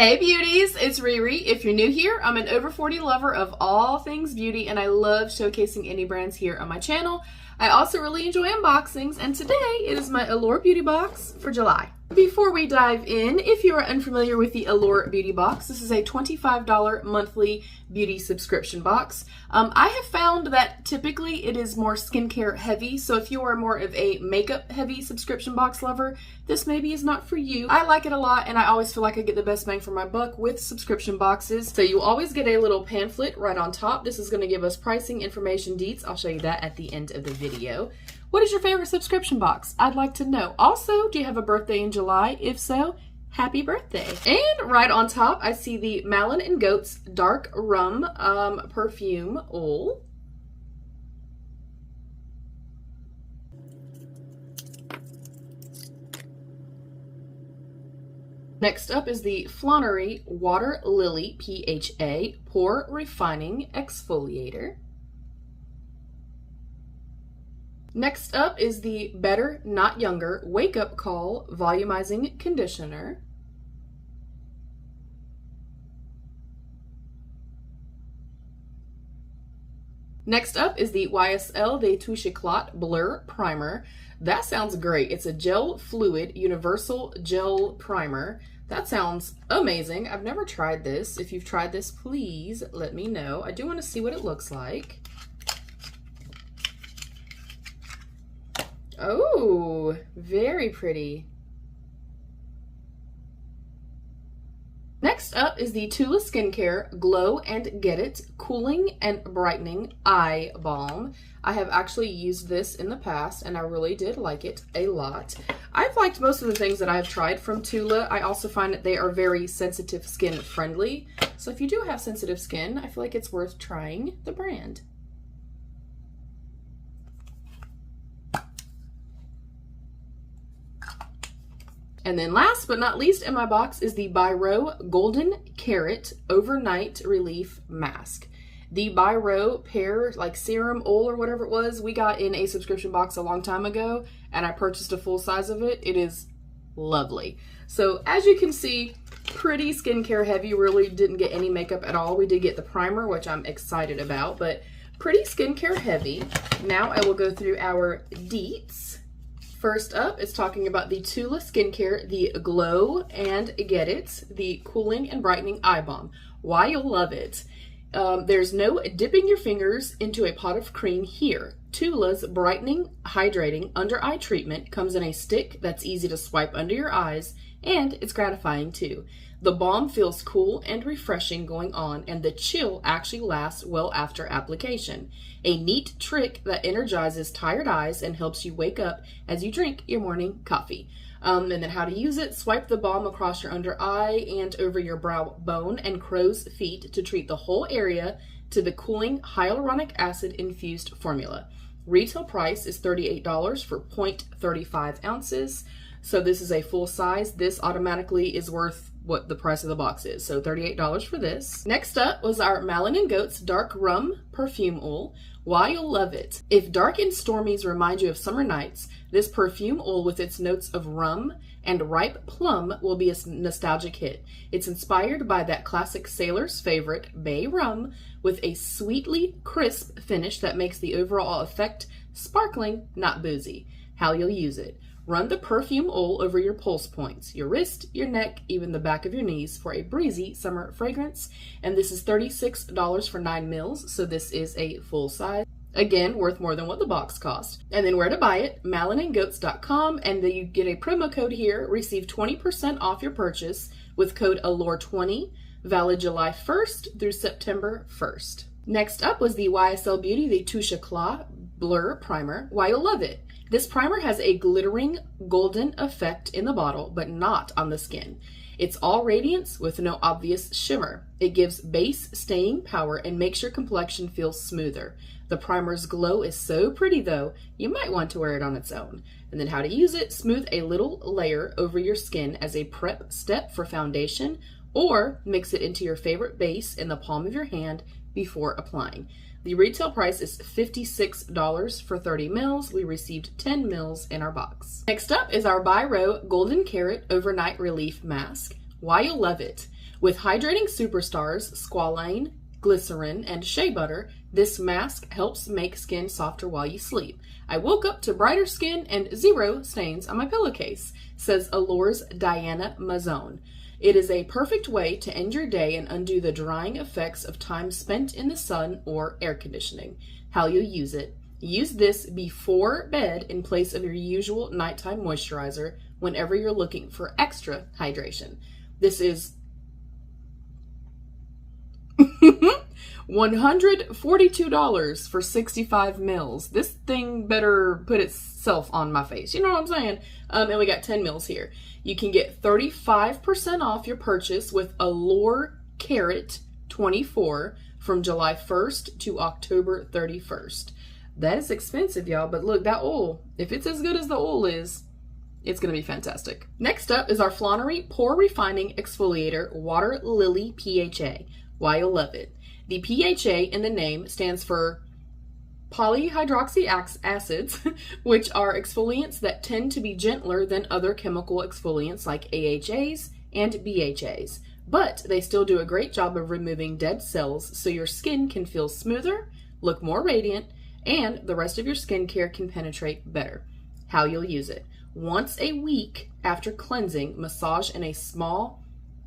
Hey beauties, it's Riri. If you're new here, I'm an over 40 lover of all things beauty and I love showcasing indie brands here on my channel. I also really enjoy unboxings and today it is my Allure beauty box for July. Before we dive in, if you are unfamiliar with the Allure beauty box, this is a $25 monthly beauty subscription box. I have found that typically it is more skincare heavy, so if you are more of a makeup heavy subscription box lover, this maybe is not for you. I like it a lot and I always feel like I get the best bang for my buck with subscription boxes. So you always get a little pamphlet right on top. This is going to give us pricing, information, deets. I'll show you that at the end of the video. What is your favorite subscription box? I'd like to know. Also, do you have a birthday in July? If so, happy birthday. And right on top, I see the Malin & Goats Dark Rum Perfume Oil. Next up is the Flonnery Water Lily PHA Pore Refining Exfoliator. Next up is the Better Not Younger Wake Up Call Volumizing Conditioner. Next up is the YSL de Touche Éclat Blur Primer. That sounds great. It's a gel fluid universal gel primer. That sounds amazing. I've never tried this. If you've tried this, please let me know. I do want to see what it looks like. Oh, very pretty. Next up is the Tula Skincare Glow and Get It Cooling and Brightening Eye Balm. I have actually used this in the past and I really did like it a lot. I've liked most of the things that I've tried from Tula. I also find that they are very sensitive skin friendly. So if you do have sensitive skin, I feel like it's worth trying the brand. And then last but not least in my box is the Byro Golden Carrot Overnight Relief Mask. The Byro Pear like serum oil or whatever it was, we got in a subscription box a long time ago and I purchased a full size of it. It is lovely. So as you can see, pretty skincare heavy, really didn't get any makeup at all. We did get the primer, which I'm excited about, but pretty skincare heavy. Now I will go through our deets. First up is talking about the Tula Skincare, the Glow and Get It, the Cooling and Brightening Eye Balm. Why you'll love it. There's no dipping your fingers into a pot of cream here. Tula's brightening, hydrating under eye treatment comes in a stick that's easy to swipe under your eyes and it's gratifying too. The balm feels cool and refreshing going on and the chill actually lasts well after application. A neat trick that energizes tired eyes and helps you wake up as you drink your morning coffee. And then how to use it: swipe the balm across your under eye and over your brow bone and crow's feet to treat the whole area to the cooling hyaluronic acid infused formula. Retail price is $38 for 0.35 ounces. So this is a full size. This automatically is worth what the price of the box is. So $38 for this. Next up was our Malin & Goats Dark Rum Perfume Oil. Why you'll love it. If dark and stormies remind you of summer nights, this perfume oil with its notes of rum and ripe plum will be a nostalgic hit. It's inspired by that classic sailor's favorite, bay rum, with a sweetly crisp finish that makes the overall effect sparkling, not boozy. How you'll use it. Run the perfume oil over your pulse points, your wrist, your neck, even the back of your knees for a breezy summer fragrance. And this is $36 for 9 mils, so this is a full size. Again, worth more than what the box cost. And then where to buy it, malinandgoats.com, and then you get a promo code here, receive 20% off your purchase with code ALLURE20, valid July 1st through September 1st. Next up was the YSL Beauty, the Touche Éclat Blur Primer. Why you'll love it. This primer has a glittering golden effect in the bottle, but not on the skin. It's all radiance with no obvious shimmer. It gives base staying power and makes your complexion feel smoother. The primer's glow is so pretty though, you might want to wear it on its own. And then how to use it: smooth a little layer over your skin as a prep step for foundation, or mix it into your favorite base in the palm of your hand before applying. The retail price is $56 for 30 mils. We received 10 mils in our box. Next up is our Byro Golden Carrot Overnight Relief Mask. Why you'll love it. With hydrating superstars, squalane, glycerin, and shea butter, this mask helps make skin softer while you sleep. I woke up to brighter skin and 0 stains on my pillowcase, says Allure's Diana Mazzone. It is a perfect way to end your day and undo the drying effects of time spent in the sun or air conditioning. How you'll use it. Use this before bed in place of your usual nighttime moisturizer whenever you're looking for extra hydration. This is $142 for 65 mils. This thing better put itself on my face. You know what I'm saying? And we got 10 mils here. You can get 35% off your purchase with Allure Carat 24 from July 1st to October 31st. That is expensive, y'all, but look, that oil, if it's as good as the oil is, it's going to be fantastic. Next up is our Flonnery Pore Refining Exfoliator Water Lily PHA. Why you'll love it. The PHA in the name stands for polyhydroxy acids, which are exfoliants that tend to be gentler than other chemical exfoliants like AHAs and BHAs, but they still do a great job of removing dead cells so your skin can feel smoother, look more radiant, and the rest of your skincare can penetrate better. How you'll use it. Once a week after cleansing, massage in a small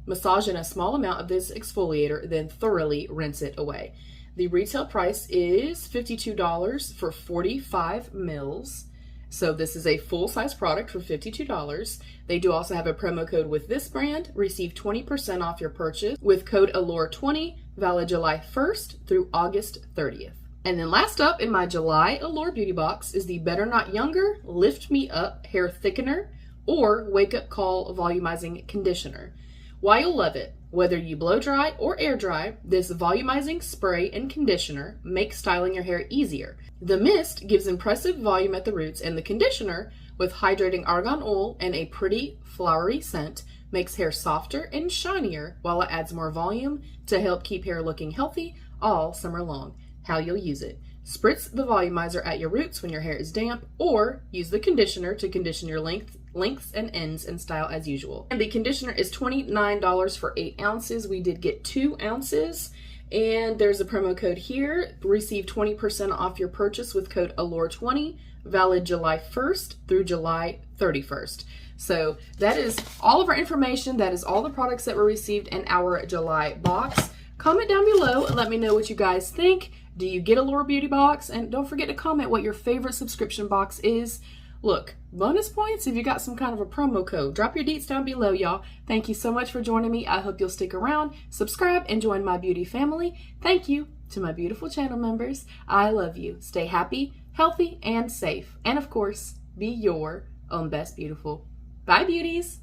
amount of this exfoliator, then thoroughly rinse it away. The retail price is $52 for 45 mils. So this is a full-size product for $52. They do also have a promo code with this brand. Receive 20% off your purchase with code Allure20, valid July 1st through August 30th. And then last up in my July Allure Beauty Box is the Better Not Younger Lift Me Up Hair Thickener or Wake Up Call Volumizing Conditioner. Why you'll love it. Whether you blow dry or air dry, this volumizing spray and conditioner makes styling your hair easier. The mist gives impressive volume at the roots, and the conditioner, with hydrating argan oil and a pretty flowery scent, makes hair softer and shinier while it adds more volume to help keep hair looking healthy all summer long. How you'll use it. Spritz the volumizer at your roots when your hair is damp, or use the conditioner to condition your lengths and ends and style as usual. And the conditioner is $29 for 8 ounces. We did get 2 ounces, and there's a promo code here. Receive 20% off your purchase with code Allure20, valid July 1st through July 31st. So that is all of our information. That is all the products that were received in our July box. Comment down below and let me know what you guys think. Do you get a Allure Beauty Box? And don't forget to comment what your favorite subscription box is. Look, bonus points if you got some kind of a promo code. Drop your deets down below, y'all. Thank you so much for joining me. I hope you'll stick around, subscribe, and join my beauty family. Thank you to my beautiful channel members. I love you. Stay happy, healthy, and safe. And of course, be your own best beautiful. Bye, beauties.